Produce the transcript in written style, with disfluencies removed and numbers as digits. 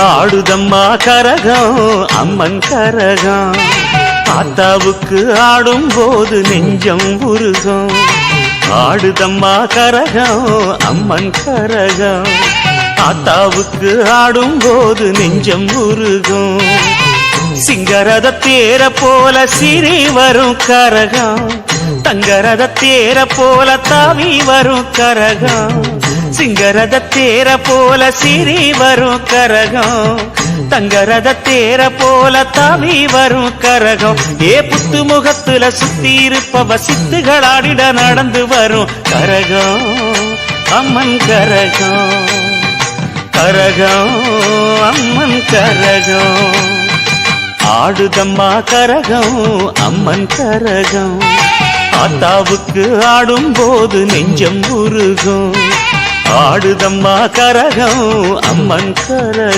ஆடுதம்மா கரகம் அம்மன் கரகம் ஆத்தாவுக்கு ஆடும் போது நெஞ்சம் உருகும் ஆடுதம்மா கரகம் அம்மன் கரகம் ஆத்தாவுக்கு ஆடும் போது நெஞ்சம் உருகும் சிங்கரத தேர போல சிறி வரும் கரகம் தங்கரத தேர போல தாவி வரும் கரகம் சிங்கரத தேர போல சிறி வரும் கரகம் தங்கரத தேர போல தாவி வரும் கரகம் ஏ புத்து முகத்துல சுத்தி இருப்பவ சித்துகளாடிட நடந்து வரும் கரகம் அம்மன் கரகம் கரகம் அம்மன் கரகம் ஆடுதம்மா கரகம் அம்மன் கரகம் ஆத்தாவுக்கு ஆடும் போது நெஞ்சம் உருகும் ஆடுதம்மா கரகம் அம்மன் கரகம்